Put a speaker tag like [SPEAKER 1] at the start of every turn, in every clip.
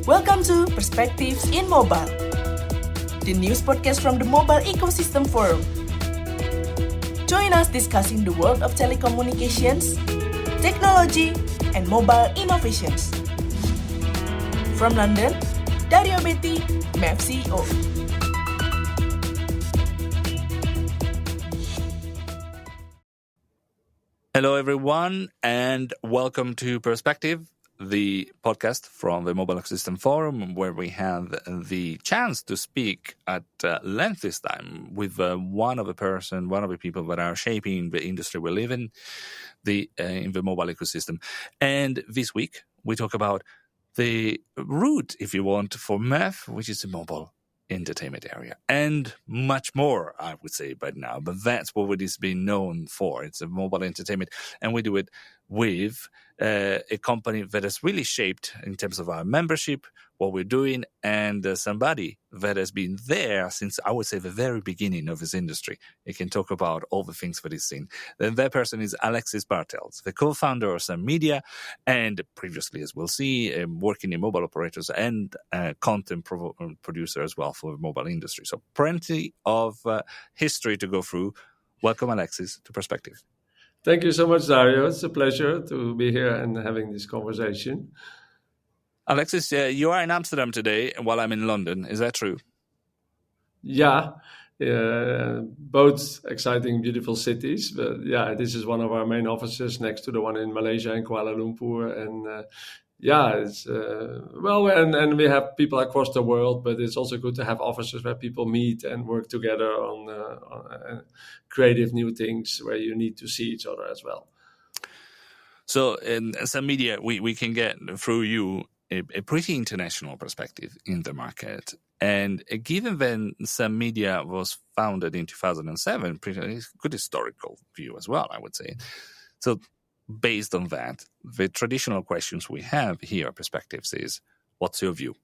[SPEAKER 1] Welcome to Perspectives in Mobile, the news podcast from the Mobile Ecosystem Forum. Join us discussing the world of telecommunications, technology, and mobile innovations. From London, Dario Betti, MEF CEO.
[SPEAKER 2] Hello, everyone, and welcome to Perspective, the podcast from the Mobile Ecosystem Forum, where we have the chance to speak at length this time with one of the people that are shaping the industry we live in the mobile ecosystem. And this week, we talk about the root, if you want, for MEF, which is the mobile entertainment area, and much more, I would say by now, but that's what it is being known for. It's a mobile entertainment, and we do it with a company that has really shaped in terms of our membership, what we're doing, and somebody that has been there since, I would say, the very beginning of this industry. It can talk about all the things that he's seen. Then that person is Alexis Bartelds, the co-founder of Some Media, and previously, as we'll see, working in mobile operators and content producer as well for the mobile industry. So plenty of history to go through. Welcome, Alexis, to Perspective.
[SPEAKER 3] Thank you so much, Dario. It's a pleasure to be here and having this conversation.
[SPEAKER 2] Alexis, you are in Amsterdam today while I'm in London. Is that true?
[SPEAKER 3] Yeah, both exciting, beautiful cities. But yeah, this is one of our main offices next to the one in Malaysia in Kuala Lumpur. And it's and we have people across the world, but it's also good to have offices where people meet and work together on creative new things where you need to see each other as well.
[SPEAKER 2] So in Some Media, we can get through you a pretty international perspective in the market. And given that Some Media was founded in 2007, pretty good historical view as well, I would say. So based on that, the traditional questions we have here at Perspectives is, what's your view?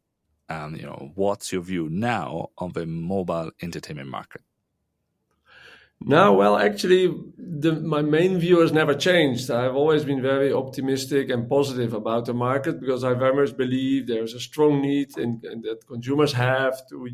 [SPEAKER 2] What's your view now on the mobile entertainment market?
[SPEAKER 3] No, well, actually, my main view has never changed. I've always been very optimistic and positive about the market because I very much believe there's a strong need and that consumers have to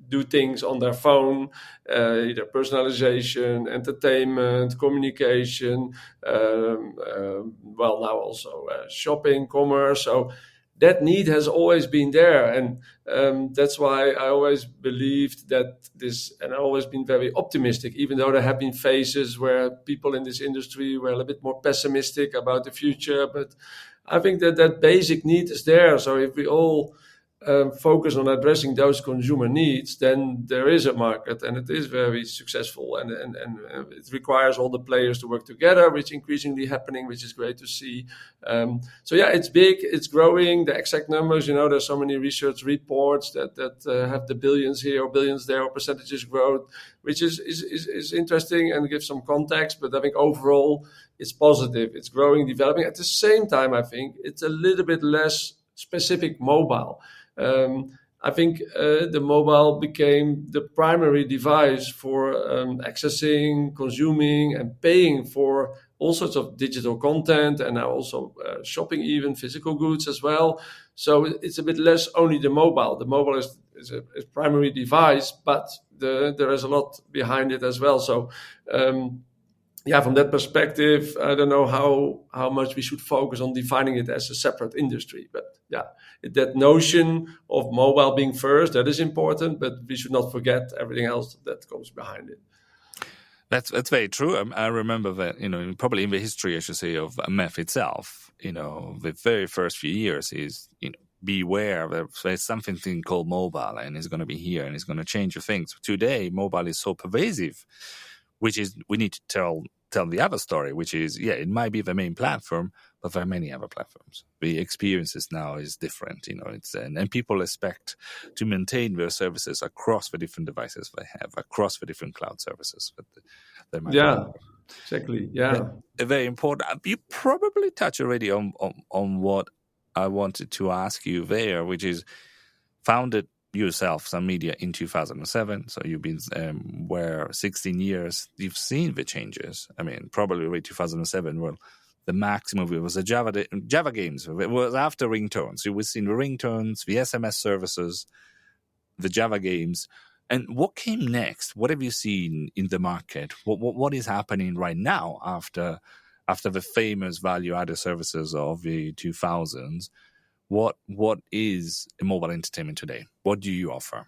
[SPEAKER 3] do things on their phone, either personalization, entertainment, communication, now also shopping, commerce. So that need has always been there. And that's why I always believed that and I've always been very optimistic, even though there have been phases where people in this industry were a little bit more pessimistic about the future. But I think that basic need is there. So if we all focus on addressing those consumer needs, then there is a market and it is very successful and it requires all the players to work together, which is increasingly happening, which is great to see. It's big, it's growing. The exact numbers, there's so many research reports that have the billions here or billions there or percentages growth, which is interesting and gives some context. But I think overall it's positive, it's growing, developing. At the same time, I think it's a little bit less specific mobile. I think the mobile became the primary device for accessing, consuming, and paying for all sorts of digital content, and now also shopping, even physical goods as well. So it's a bit less only the mobile. The mobile is a primary device, but there is a lot behind it as well. So from that perspective, I don't know how much we should focus on defining it as a separate industry. But that notion of mobile being first, that is important, but we should not forget everything else that comes behind it.
[SPEAKER 2] That's very true. I remember that, probably in the history, I should say, of MEF itself, the very first few years is, beware, there's something called mobile and it's going to be here and it's going to change things. Today, mobile is so pervasive, which is, we need to tell the other story, which is, it might be the main platform, but there are many other platforms. The experiences now is different, and people expect to maintain their services across the different devices they have, across the different cloud services. But there might be.
[SPEAKER 3] Exactly. Yeah.
[SPEAKER 2] Very important. You probably touched already on what I wanted to ask you there, which is founded yourself, Some Media, in 2007. So you've been 16 years. You've seen the changes. I mean, probably already 2007. Well, the maximum. It was the Java games. It was after ringtones. It was in the ringtones, the SMS services, the Java games. And what came next? What have you seen in the market? What is happening right now after the famous value-added services of the 2000s? What is mobile entertainment today? What do you offer?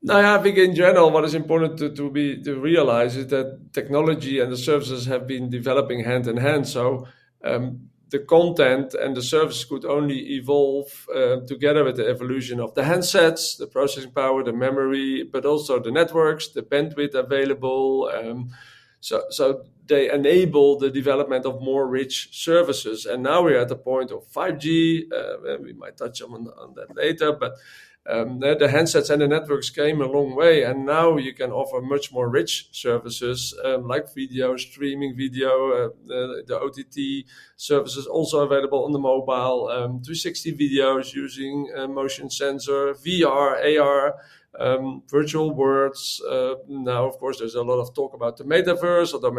[SPEAKER 3] I think in general, what is important to realize is that technology and the services have been developing hand in hand. So the content and the service could only evolve together with the evolution of the handsets, the processing power, the memory, but also the networks, the bandwidth available. So they enable the development of more rich services. And now we're at the point of 5G. We might touch on that later, but the handsets and the networks came a long way, and now you can offer much more rich services like video, streaming video, the OTT services also available on the mobile, 360 videos using motion sensor, VR, AR, virtual worlds. Now, of course, there's a lot of talk about the metaverse, although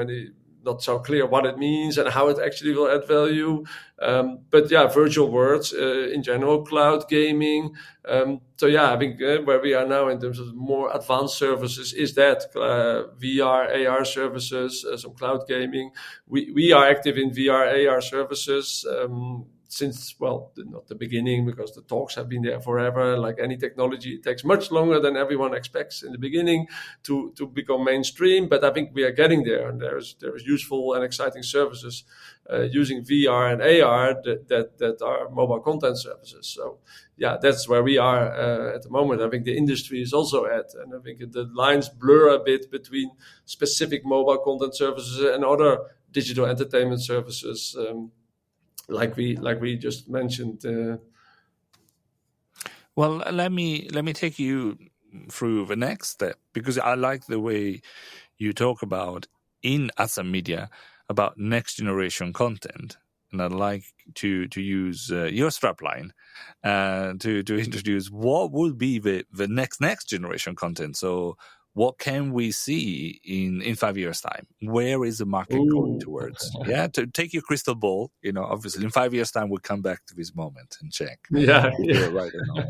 [SPEAKER 3] not so clear what it means and how it actually will add value. But yeah, virtual worlds in general, cloud gaming. I think where we are now in terms of more advanced services is that VR, AR services, some cloud gaming. We are active in VR, AR services since, not the beginning, because the talks have been there forever. Like any technology, it takes much longer than everyone expects in the beginning to become mainstream. But I think we are getting there, and there is useful and exciting services using VR and AR that are mobile content services. So yeah, that's where we are at the moment. I think the industry is also at, and I think the lines blur a bit between specific mobile content services and other digital entertainment services. Like we just mentioned.
[SPEAKER 2] Well, let me take you through the next step, because I like the way you talk about in Assam Media about next generation content, and I'd like to use your strapline to introduce what will be the next generation content. So what can we see in 5 years' time? Where is the market going towards? Yeah, to take your crystal ball, obviously in 5 years' time, we'll come back to this moment and check.
[SPEAKER 3] Yeah.
[SPEAKER 2] Right or not.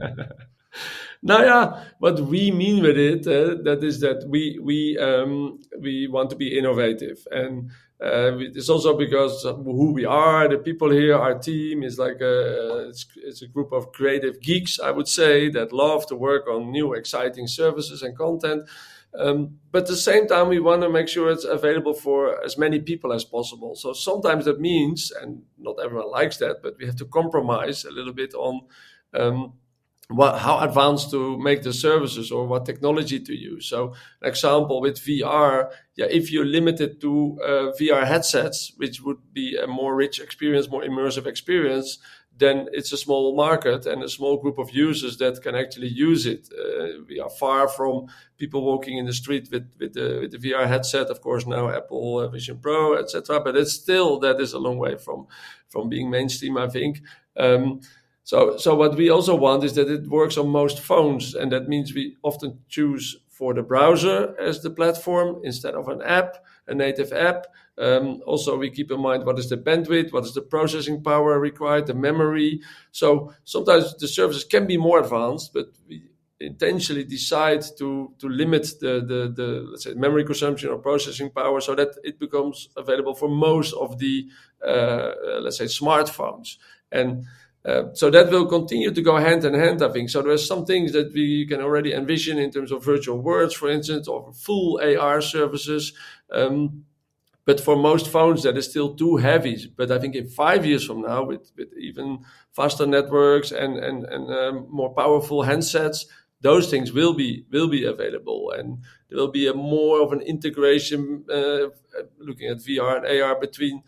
[SPEAKER 3] Now, yeah, what we mean with it, that is that we want to be innovative, and it's also because of who we are, the people here, our team is like it's a group of creative geeks, I would say, that love to work on new, exciting services and content. But at the same time, we want to make sure it's available for as many people as possible. So sometimes that means, and not everyone likes that, but we have to compromise a little bit on how advanced to make the services or what technology to use. So an example with VR, if you limit it to VR headsets, which would be a more rich experience, more immersive experience, then it's a small market and a small group of users that can actually use it. We are far from people walking in the street with the VR headset. Of course, now Apple Vision Pro, etc. But it's still, that is a long way from being mainstream, I think. So what we also want is that it works on most phones, and that means we often choose for the browser as the platform instead of an app, a native app. Also, we keep in mind what is the bandwidth, what is the processing power required, the memory. So sometimes the services can be more advanced, but we intentionally decide to limit the let's say memory consumption or processing power so that it becomes available for most of the let's say smartphones. And so that will continue to go hand in hand, I think. So there are some things that we can already envision in terms of virtual worlds, for instance, or full AR services. But for most phones, that is still too heavy. But I think in 5 years from now, with even faster networks and more powerful handsets, those things will be available, and there will be a more of an integration, looking at VR and AR between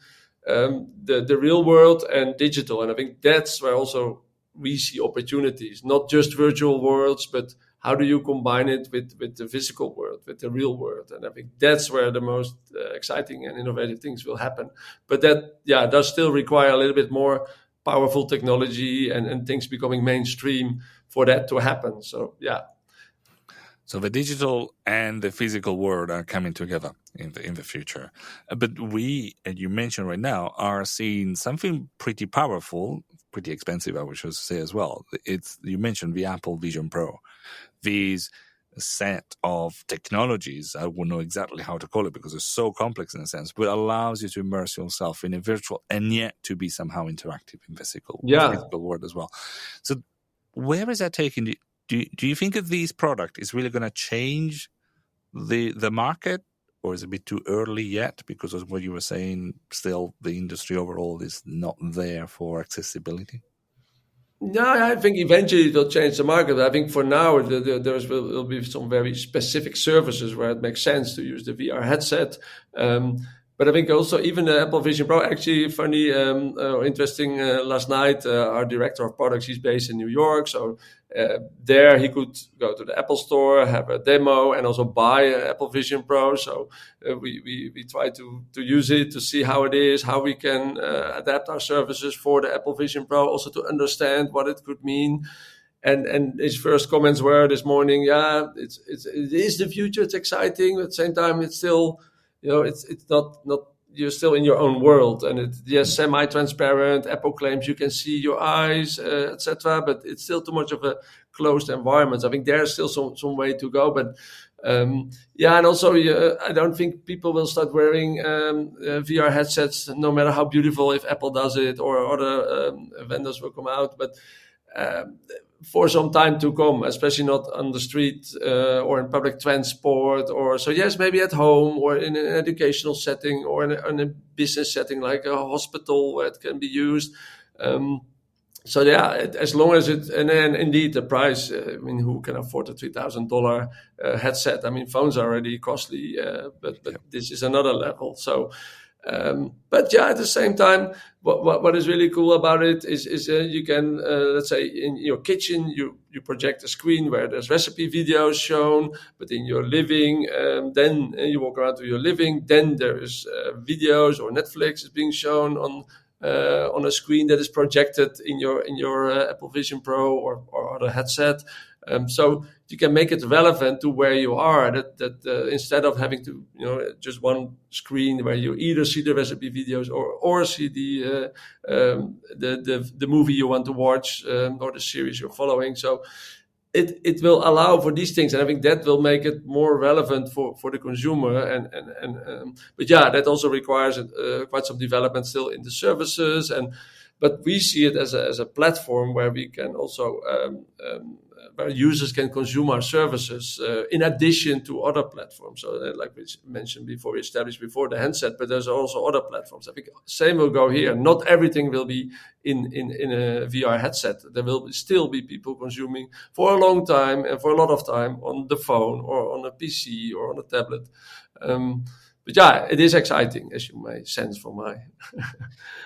[SPEAKER 3] the real world and digital. And I think that's where also we see opportunities, not just virtual worlds, but how do you combine it with the physical world, with the real world? And I think that's where the most exciting and innovative things will happen. But that, does still require a little bit more powerful technology and things becoming mainstream for that to happen. So, yeah.
[SPEAKER 2] So the digital and the physical world are coming together in the future. But we, and you mentioned right now, are seeing something pretty powerful, pretty expensive, I would just say as well. You mentioned the Apple Vision Pro. These set of technologies, I wouldn't know exactly how to call it because it's so complex in a sense, but allows you to immerse yourself in a virtual and yet to be somehow interactive in the physical world as well. So where is that taking you? Do you think that this product is really going to change the market, or is it a bit too early yet? Because of what you were saying, still the industry overall is not there for accessibility.
[SPEAKER 3] No, I think eventually it will change the market. I think for now there will be some very specific services where it makes sense to use the VR headset. But I think also even the Apple Vision Pro, actually funny, interesting, last night, our director of products, he's based in New York. So there he could go to the Apple store, have a demo, and also buy an Apple Vision Pro. So we try to use it to see how it is, how we can adapt our services for the Apple Vision Pro, also to understand what it could mean. And his first comments were this morning, it is the future, it's exciting, but at the same time it's still, it's not you're still in your own world, and it's semi-transparent. Apple claims you can see your eyes, etc., but it's still too much of a closed environment. I think there's still some way to go, but and also I don't think people will start wearing VR headsets no matter how beautiful, if Apple does it or other vendors will come out, but for some time to come, especially not on the street or in public transport, or so yes, maybe at home or in an educational setting or in a business setting like a hospital where it can be used. As long as it, and then indeed the price, who can afford a $3,000 headset? Phones are already costly, but this is another level. So at the same time, what is really cool about it is you can, let's say in your kitchen, you project a screen where there's recipe videos shown, but in your living, then you walk around to your living, then there is videos or Netflix is being shown on a screen that is projected in your Apple Vision Pro or other headset. So you can make it relevant to where you are. That instead of having to, just one screen where you either see the recipe videos or see the movie you want to watch or the series you're following. So it will allow for these things, and I think that will make it more relevant for the consumer. But that also requires quite some development still in the services. But we see it as a platform where we can also where users can consume our services in addition to other platforms. So like we mentioned before, we established before the handset, but there's also other platforms. I think same will go here. Not everything will be in a VR headset. There will still be people consuming for a long time and for a lot of time on the phone or on a PC or on a tablet. But it is exciting, as you may sense from my.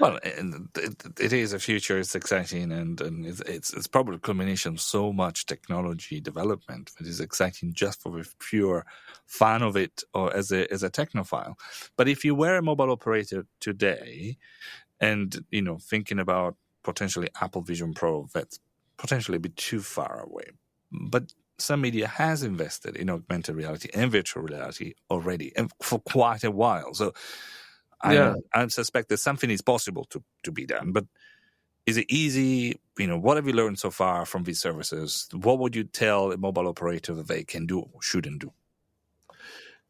[SPEAKER 2] Well, it is a future. It's exciting, and it's probably a combination of so much technology development that is exciting just for the pure fun of it, or as a technophile. But if you were a mobile operator today, and thinking about potentially Apple Vision Pro, that's potentially a bit too far away, but some media has invested in augmented reality and virtual reality already, and for quite a while. So I suspect that something is possible to be done. But is it easy? What have you learned so far from these services? What would you tell a mobile operator that they can do or shouldn't do?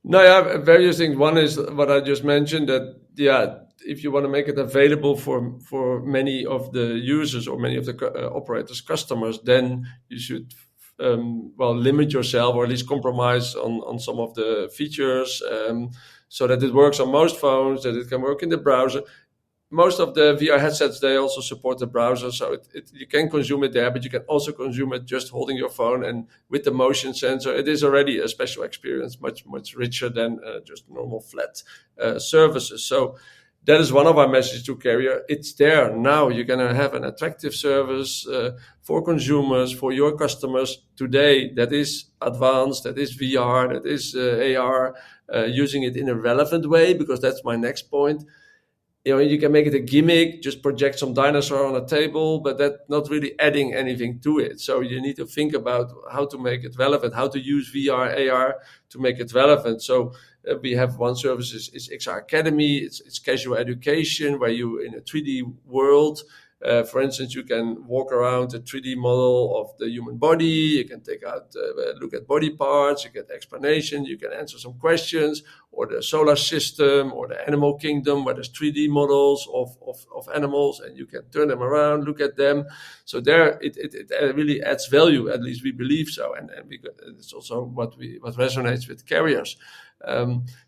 [SPEAKER 3] No, various things. One is what I just mentioned, that if you want to make it available for many of the users or many of the operators' customers, then you should limit yourself, or at least compromise on some of the features, so that it works on most phones, that it can work in the browser. Most of the VR headsets, they also support the browser, so you can consume it there, but you can also consume it just holding your phone, and with the motion sensor, it is already a special experience, much, much richer than just normal flat services. So that is one of our messages to carrier. It's there now. You're going to have an attractive service for consumers, for your customers today that is advanced, that is VR, that is AR, using it in a relevant way, because that's my next point. you can make it a gimmick, just project some dinosaur on a table, but that's not really adding anything to it. So you need to think about how to make it relevant, how to use VR, AR to make it relevant. So we have one service is XR Academy. It's casual education where you in a 3D world. For instance, you can walk around a 3D model of the human body. You can look at body parts. You get explanation. You can answer some questions, or the solar system, or the animal kingdom, where there's 3D models of animals, and you can turn them around, look at them. So there, it really adds value. At least we believe so, and it's also what resonates with carriers.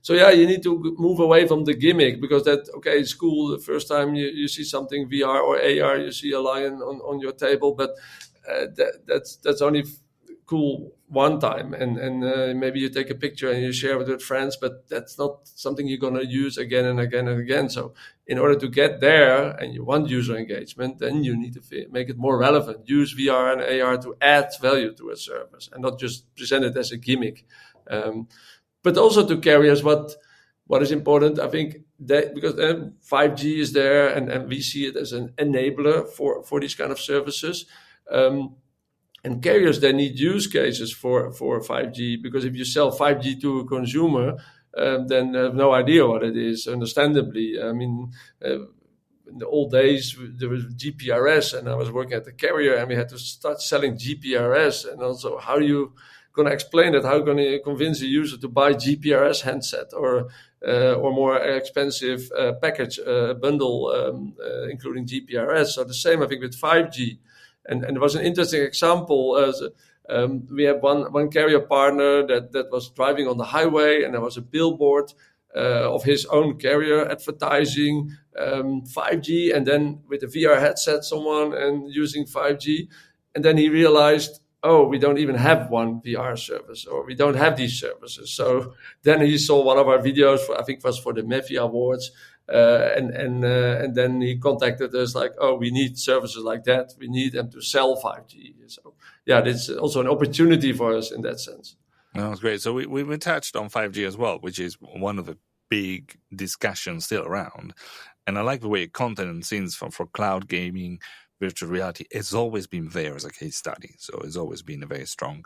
[SPEAKER 3] So yeah, you need to move away from the gimmick, because it's cool. The first time you see something VR or AR, you see a lion on your table, but that's only cool one time, and maybe you take a picture and you share it with friends, but that's not something you're going to use again and again and again. So in order to get there, and you want user engagement, then you need to make it more relevant. Use VR and AR to add value to a service, and not just present it as a gimmick. But also to carriers, what is important, I think, that because 5G is there, and we see it as an enabler for these kind of services. And carriers, they need use cases for 5G, because if you sell 5G to a consumer, then they have no idea what it is, understandably. I mean, in the old days, there was GPRS, and I was working at the carrier, and we had to start selling GPRS. And also, how you going to explain that? How going to convince a user to buy GPRS handset or more expensive package bundle including GPRS? So the same, I think, with 5G. And there was an interesting example. We have one carrier partner that was driving on the highway, and there was a billboard of his own carrier advertising 5G, and then with a VR headset, someone and using 5G, and then he realized, oh, we don't even have one VR service, or we don't have these services. So then he saw one of our videos, I think it was for the MEFI Awards, and then he contacted us like, oh, we need services like that. We need them to sell 5G. So yeah, it's also an opportunity for us in that sense.
[SPEAKER 2] That's great. So we touched on 5G as well, which is one of the big discussions still around. And I like the way content and scenes for cloud gaming, virtual reality, it's always been there as a case study. So it's always been very strong.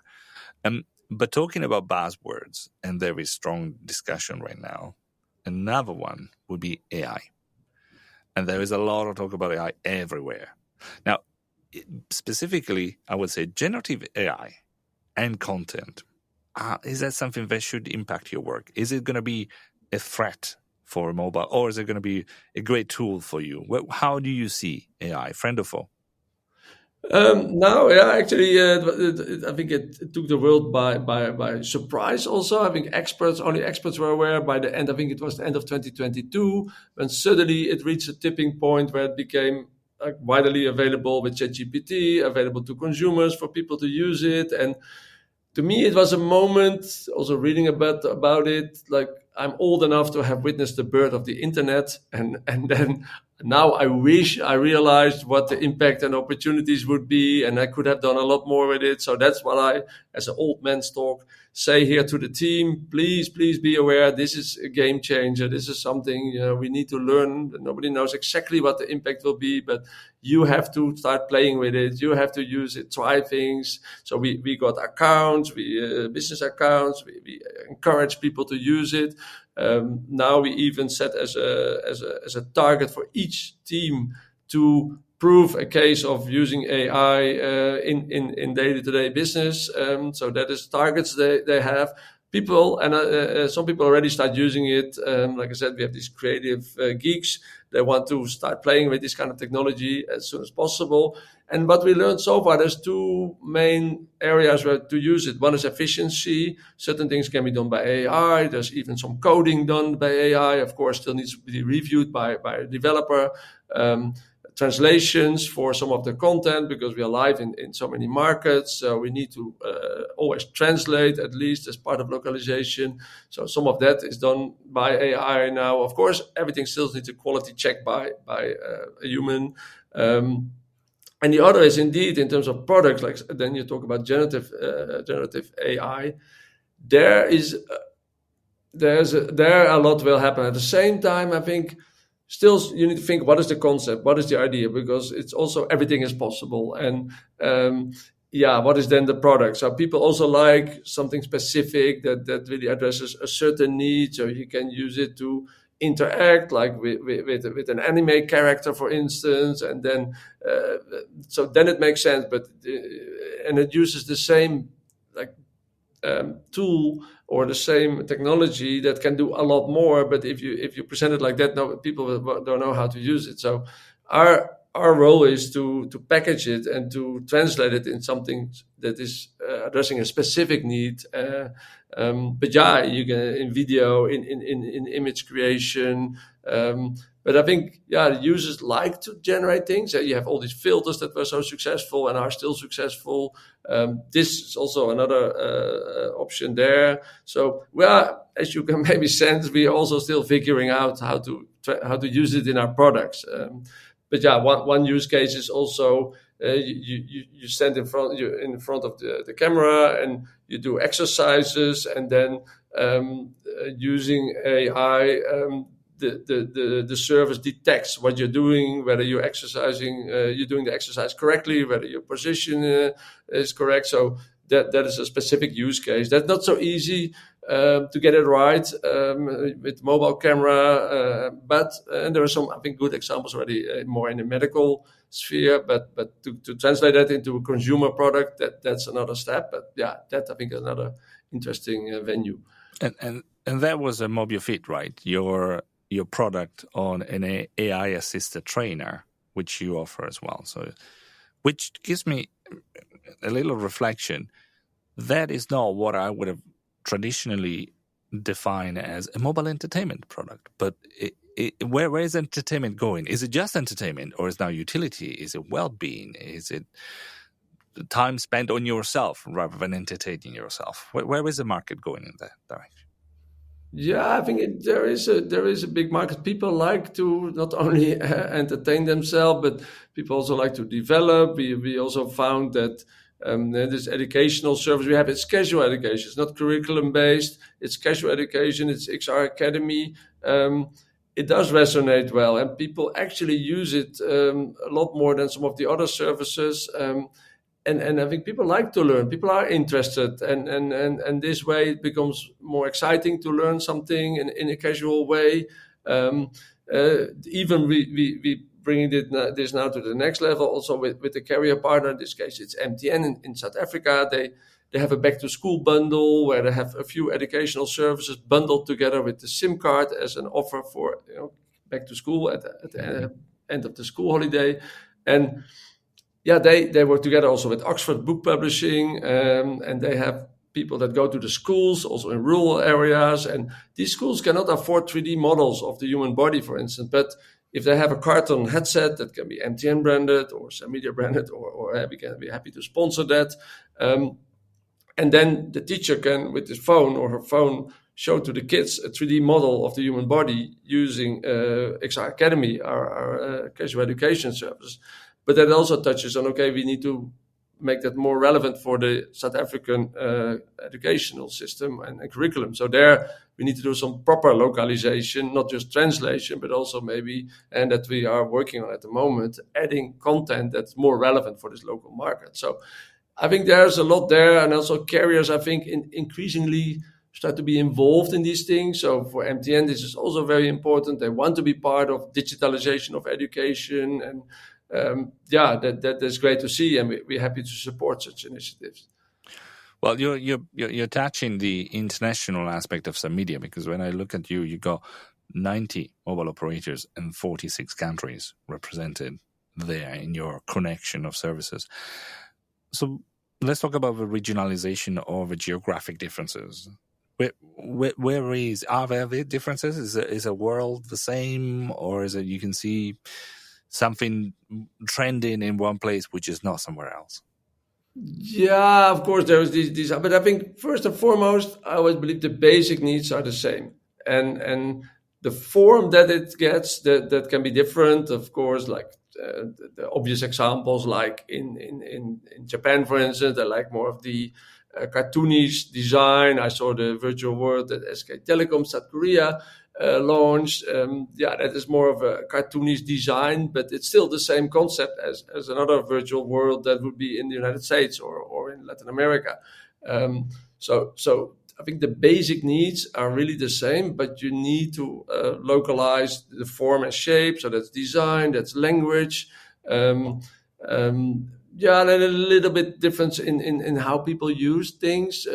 [SPEAKER 2] But talking about buzzwords, and there is strong discussion right now, another one would be AI. And there is a lot of talk about AI everywhere. Now, specifically, I would say generative AI and content. Is that something that should impact your work? Is it going to be a threat for mobile, or is it going to be a great tool for you? How do you see AI, friend or foe?
[SPEAKER 3] No, yeah, actually, I think it took the world by surprise. Also, I think only experts were aware by the end. I think it was the end of 2022 when suddenly it reached a tipping point where it became widely available with ChatGPT, available to consumers for people to use it. And to me, it was a moment. Also, reading about it, like, I'm old enough to have witnessed the birth of the internet, and then now I wish I realized what the impact and opportunities would be, and I could have done a lot more with it. So that's what I, as an old man's talk, say here to the team. Please be aware. This is a game changer. This is something we need to learn. Nobody knows exactly what the impact will be, but you have to start playing with it. You have to use it, try things. So we got accounts, business accounts. We encourage people to use it. Now we even set as a target for each team to prove a case of using AI in day-to-day business. So that is targets they have. People, and some people already start using it. Like I said, we have these creative geeks. They want to start playing with this kind of technology as soon as possible. And what we learned so far, there's two main areas where to use it. One is efficiency. Certain things can be done by AI. There's even some coding done by AI. Of course, still needs to be reviewed by a developer. Translations for some of the content, because we are live in so many markets. So we need to always translate, at least as part of localization. So some of that is done by AI now. Of course, everything still needs a quality check by a human. And the other is indeed in terms of products, like then you talk about generative AI. There a lot will happen. At the same time, I think still you need to think, what is the concept, what is the idea, because it's also everything is possible. And what is then the product? So people also like something specific that really addresses a certain need, so you can use it to interact, like with an anime character, for instance, and then so then it makes sense. But and it uses the same like tool or the same technology that can do a lot more. But if you present it like that, no, people don't know how to use it. So our role is to package it and to translate it in something that is addressing a specific need. But yeah, you can in video, in image creation. But I think, users like to generate things. You have all these filters that were so successful and are still successful. This is also another option there. So, as you can maybe sense, we are also still figuring out how to use it in our products. But one use case is also you stand in front of the camera and you do exercises, and then using AI. The service detects what you're doing, whether you're exercising, you're doing the exercise correctly, whether your position is correct. So that is a specific use case. That's not so easy to get it right with mobile camera, but there are some, I think, good examples already more in the medical sphere. But to translate that into a consumer product, that's another step. But that I think is another interesting venue.
[SPEAKER 2] And that was a MobileFit, right? Your product on an AI-assisted trainer, which you offer as well. So, which gives me a little reflection. That is not what I would have traditionally defined as a mobile entertainment product. But where is entertainment going? Is it just entertainment, or is now utility? Is it well-being? Is it time spent on yourself rather than entertaining yourself? Where is the market going in that direction?
[SPEAKER 3] Yeah, I think there is a big market. People like to not only entertain themselves, but people also like to develop. We also found that this educational service we have, it's casual education. It's not curriculum based. It's casual education. It's XR Academy. It does resonate well, and people actually use it a lot more than some of the other services. And I think people like to learn. People are interested, and this way it becomes more exciting to learn something in a casual way. Even we bringing this now to the next level, also with the carrier partner. In this case, it's MTN in South Africa. They have a back to school bundle where they have a few educational services bundled together with the SIM card as an offer for back to school at the end of the school holiday. And they work together also with Oxford Book Publishing, and they have people that go to the schools, also in rural areas. And these schools cannot afford 3D models of the human body, for instance. But if they have a carton headset that can be MTN branded or some media branded, or we can be happy to sponsor that. And then the teacher can, with his phone or her phone, show to the kids a 3D model of the human body using XR Academy, our casual education service. But that also touches on, we need to make that more relevant for the South African educational system and curriculum. So there we need to do some proper localization, not just translation, but also maybe, and that we are working on at the moment, adding content that's more relevant for this local market. So I think there's a lot there. And also carriers, I think, increasingly start to be involved in these things. So for MTN, this is also very important. They want to be part of digitalization of education, and that's great to see, and we're happy to support such initiatives.
[SPEAKER 2] Well, you're touching the international aspect of some media, because when I look at you got 90 mobile operators in 46 countries represented there in your connection of services. So let's talk about the regionalization or the geographic differences. Are there differences? Is a world the same, or is it you can see something trending in one place which is not somewhere else?
[SPEAKER 3] Yeah, of course there is these, but I think first and foremost, I always believe the basic needs are the same, and the form that it gets that can be different. Of course, like the obvious examples, like in Japan, for instance, they like more of the cartoonish design. I saw the virtual world at SK Telecom, South Korea. launched. That is more of a cartoonish design, but it's still the same concept as another virtual world that would be in the United States or in Latin America. So I think the basic needs are really the same, but you need to localize the form and shape. So that's design, that's language. A little bit difference in how people use things.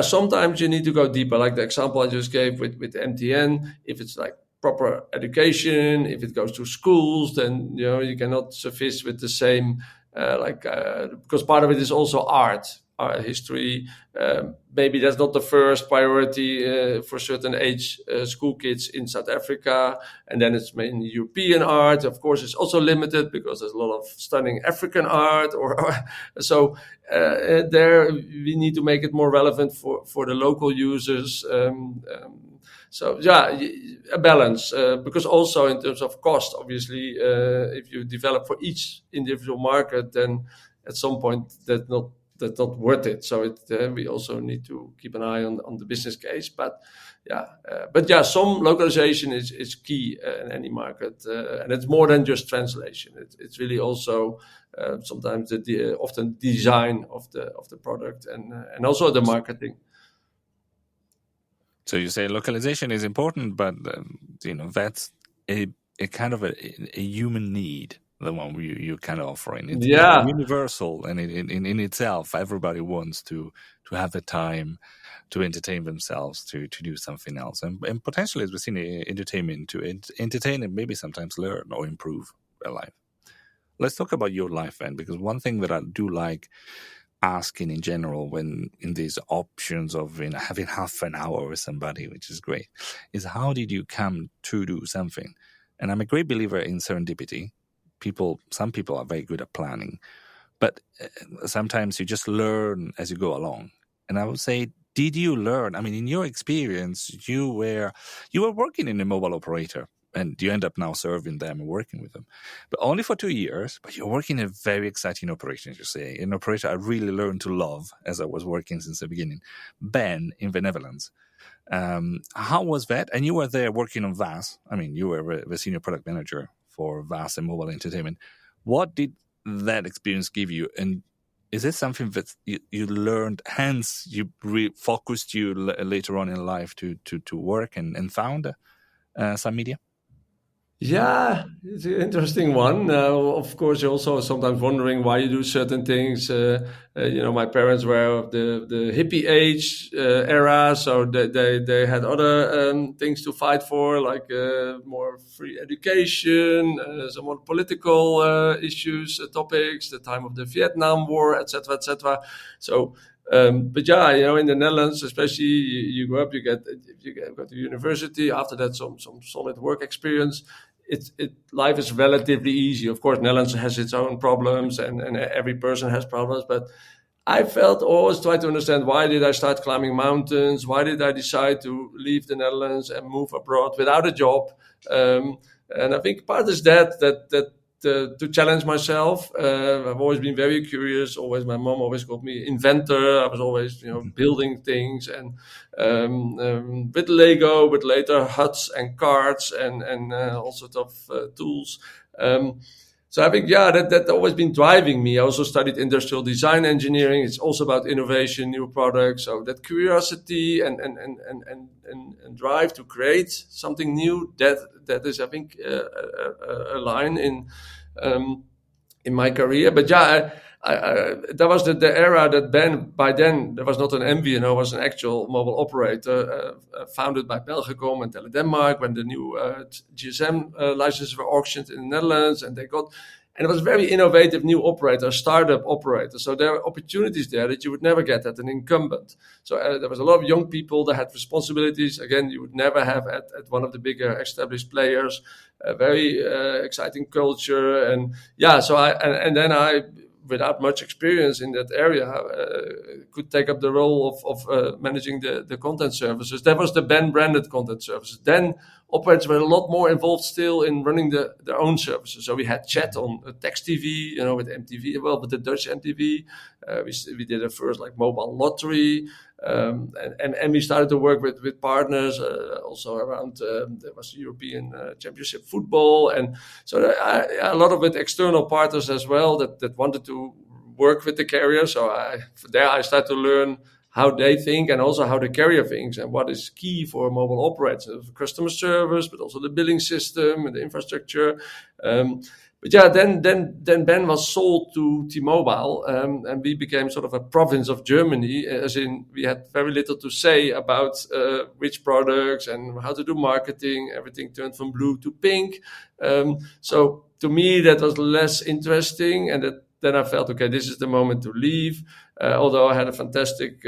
[SPEAKER 3] Sometimes you need to go deeper, like the example I just gave with MTN. If it's like proper education, if it goes to schools, then you cannot suffice with the same because part of it is also art history. Maybe that's not the first priority for certain age school kids in South Africa, and then it's mainly European art. Of course, it's also limited because there's a lot of stunning African art, there we need to make it more relevant for the local users. A balance, because also in terms of cost, obviously, if you develop for each individual market, then at some point that's not worth it. So we also need to keep an eye on the business case. But some localization is key in any market, and it's more than just translation. It's really also sometimes often design of the product and also the marketing.
[SPEAKER 2] So you say localization is important, but that's a kind of a human need, the one you kind of offering. It's universal, and in itself, everybody wants to have the time to entertain themselves, to do something else, and potentially, as we've seen, entertainment to entertain and maybe sometimes learn or improve their life. Let's talk about your life then, because one thing that I do like asking in general when in these options of having half an hour with somebody, which is great, is how did you come to do something? And I'm a great believer in serendipity. Some people are very good at planning, but sometimes you just learn as you go along. And I would say, did you learn? I mean, in your experience, you were working in a mobile operator, and you end up now serving them and working with them, but only for 2 years. But you're working in a very exciting operation, as you say, an operator I really learned to love as I was working since the beginning, Ben in the Netherlands. How was that? And you were there working on VAS. I mean, you were the senior product manager for VAS and mobile entertainment. What did that experience give you? And is it something that you learned, hence you focused you later on in life to work and found Sun Media?
[SPEAKER 3] Yeah, it's an interesting one. Of course, you're also sometimes wondering why you do certain things. My parents were of the hippie age era, so they had other things to fight for, like more free education, some more political issues, topics, the time of the Vietnam War, etc., etc. So. In the Netherlands, especially, you go up, you go to university. After that, some solid work experience. Life is relatively easy. Of course, Netherlands has its own problems, and every person has problems. But I always try to understand, why did I start climbing mountains? Why did I decide to leave the Netherlands and move abroad without a job? And I think part is that to challenge myself. I've always been very curious. My mom always called me inventor. I was always, building things and with Lego, but later huts and carts and all sorts of tools. So I think, that's always been driving me. I also studied industrial design engineering. It's also about innovation, new products. So that curiosity and drive to create something new, that is, I think, a line in my career. But that was the era that by then there was not an MVNO, was an actual mobile operator founded by Belgacom and Tele-Denmark, when the new GSM licenses were auctioned in the Netherlands, and it was very innovative new operator, startup operator. So there are opportunities there that you would never get at an incumbent. So there was a lot of young people that had responsibilities. Again, you would never have at one of the bigger established players. A very exciting culture, and then I, without much experience in that area, could take up the role of managing the content services. That was the Ben branded content services. Then operators were a lot more involved still in running their own services. So we had chat on text TV, with MTV, with the Dutch MTV. We did a first like mobile lottery. And we started to work with partners also around there was European Championship football, and so a lot of with external partners as well that wanted to work with the carrier. So I started to learn how they think and also how the carrier thinks and what is key for mobile operators, customer service, but also the billing system and the infrastructure. But yeah, then Ben was sold to T-Mobile, and we became sort of a province of Germany, as in we had very little to say about which products and how to do marketing. Everything turned from blue to pink. So to me, that was less interesting, and then I felt, okay, this is the moment to leave. Although I had a fantastic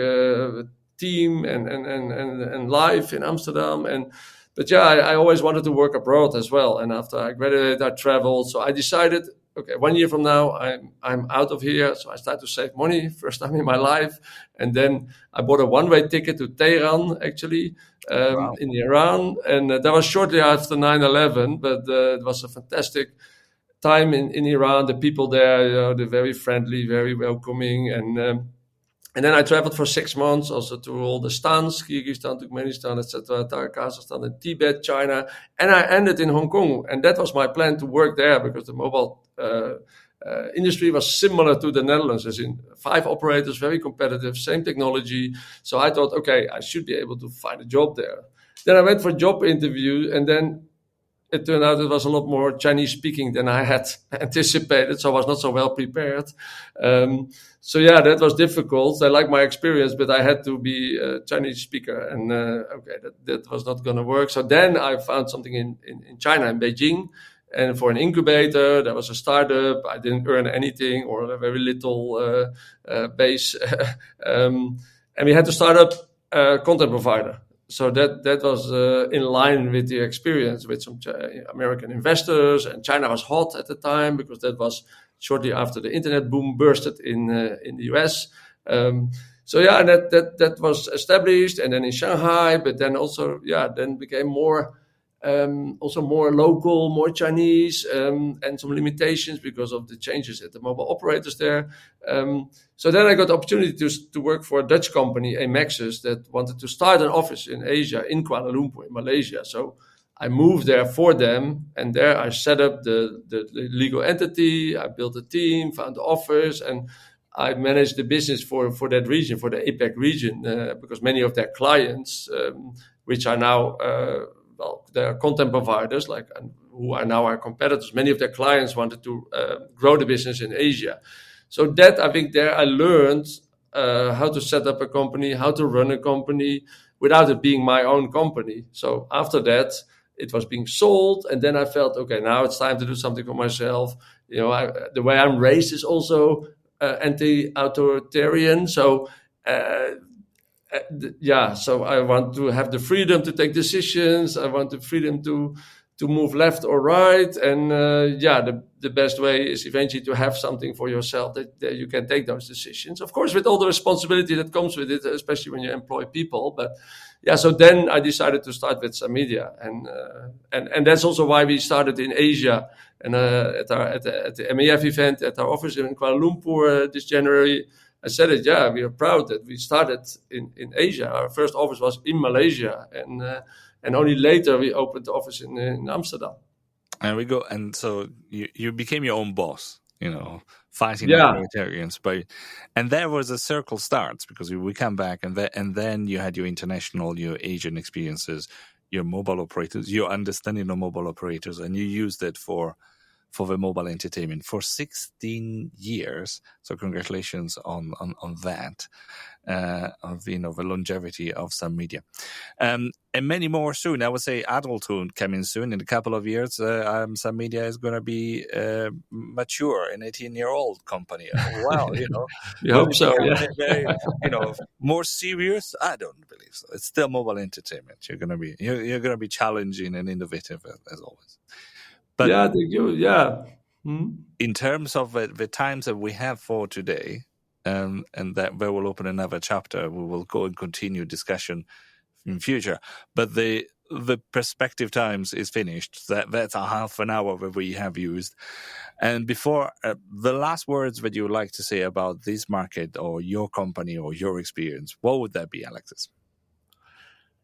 [SPEAKER 3] team and life in Amsterdam, but yeah, I always wanted to work abroad as well. And after I graduated, I traveled. So I decided, okay, 1 year from now, I'm out of here. So I started to save money, first time in my life. And then I bought a one-way ticket to Tehran, actually,
[SPEAKER 2] Wow.
[SPEAKER 3] in Iran. And that was shortly after 9/11, but it was a fantastic time in Iran. The people there, they're very friendly, very welcoming. And then I traveled for 6 months, also to all the stans, Kyrgyzstan, Turkmenistan, etc., Kazakhstan, and Tibet, China. And I ended in Hong Kong. And that was my plan to work there because the mobile industry was similar to the Netherlands, as in 5 operators, very competitive, same technology. So I thought, okay, I should be able to find a job there. Then I went for a job interview, and then it turned out it was a lot more Chinese speaking than I had anticipated, so I was not so well prepared. So yeah, that was difficult. I like my experience, but I had to be a Chinese speaker, and that was not going to work. So then I found something in China, in Beijing, and for an incubator. There was a startup. I didn't earn anything or a very little base, and we had to start up a content provider. So that was in line with the experience with some American investors, and China was hot at the time because that was shortly after the internet boom bursted in the US. So yeah, and that was established, and then in Shanghai, but then also then became more local, more Chinese, and some limitations because of the changes at the mobile operators there. So then I got the opportunity to work for a Dutch company, Amexus, that wanted to start an office in Asia, in Kuala Lumpur, in Malaysia. So I moved there for them, and there I set up the legal entity. I built a team, found the office, and I managed the business for that region, for the APAC region, because many of their clients, which are now they are content providers, who are now our competitors. Many of their clients wanted to grow the business in Asia. So that, I think, there I learned how to set up a company, how to run a company without it being my own company. So after that, it was being sold, and then I felt, okay, now it's time to do something for myself. The way I'm raised is also anti-authoritarian. So so I want to have the freedom to take decisions. I want the freedom to move left or right. And the best way is eventually to have something for yourself that you can take those decisions. Of course, with all the responsibility that comes with it, especially when you employ people. But so then I decided to start with some media, and that's also why we started in Asia and at the MEF event at our office in Kuala Lumpur this January. I said it, we are proud that we started in Asia. Our first office was in Malaysia, and only later we opened the office in Amsterdam.
[SPEAKER 2] And we go, and so you became your own boss, fighting authoritarians. And there was a circle starts, because we come back, and then you had your international, your Asian experiences, your mobile operators, your understanding of mobile operators, and you used it for the mobile entertainment for 16 years. So congratulations on that, of the longevity of some media, and many more soon. I would say adulthood coming soon in a couple of years. Some media is going to be mature, an 18-year-old company. Well,
[SPEAKER 3] we hope so.
[SPEAKER 2] Very, more serious. I don't believe so. It's still mobile entertainment. You're going to be challenging and innovative as always. But
[SPEAKER 3] thank you.
[SPEAKER 2] In terms of the times that we have for today, and that we will open another chapter, we will go and continue discussion in future. But the the perspective times is finished. That's a half an hour that we have used. And before the last words that you would like to say about this market or your company or your experience, what would that be, Alexis?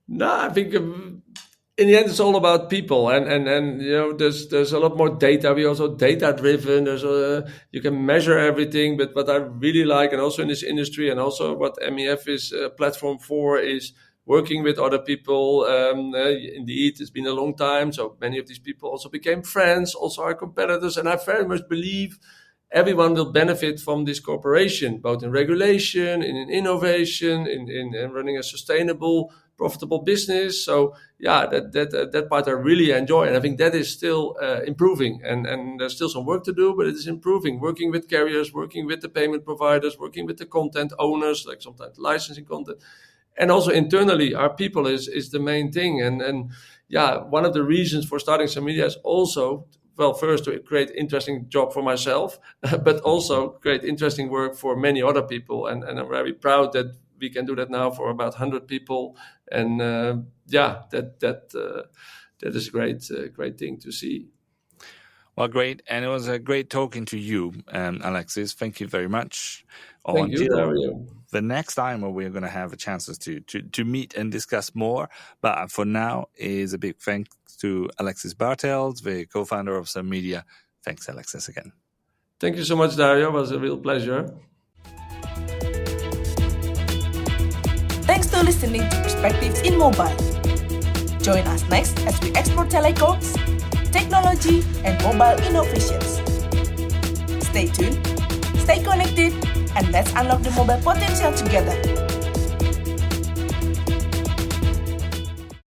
[SPEAKER 3] No, I think in the end it's all about people, and you know there's a lot more data. We're also data driven. You can measure everything, but what I really like, and also in this industry, and also what MEF is a platform for, is working with other people. Indeed, it's been a long time, so many of these people also became friends, also our competitors, and I very much believe everyone will benefit from this cooperation, both in regulation, in innovation, in running a sustainable, profitable business. So yeah, that part I really enjoy, and I think that is still improving, and there's still some work to do, but it is improving. Working with carriers, working with the payment providers, working with the content owners, like sometimes licensing content, and also internally, our people is the main thing. And yeah, one of the reasons for starting some media is also, well, first to create interesting job for myself, but also create interesting work for many other people. And I'm very proud that we can do that now for about 100 people. And that is a great thing to see.
[SPEAKER 2] Well, great. And it was a great talking to you, Alexis. Thank you very much.
[SPEAKER 3] Thank you, Dario.
[SPEAKER 2] The next time we're going to have a chance to meet and discuss more. But for now, is a big thanks to Alexis Bartelds, the co-founder of Some Media. Thanks, Alexis, again.
[SPEAKER 3] Thank you so much, Dario. It was a real pleasure.
[SPEAKER 1] Thanks for listening to Perspectives in Mobile. Join us next as we explore telecoms, technology, and mobile innovations. Stay tuned, stay connected, and let's unlock the mobile potential together.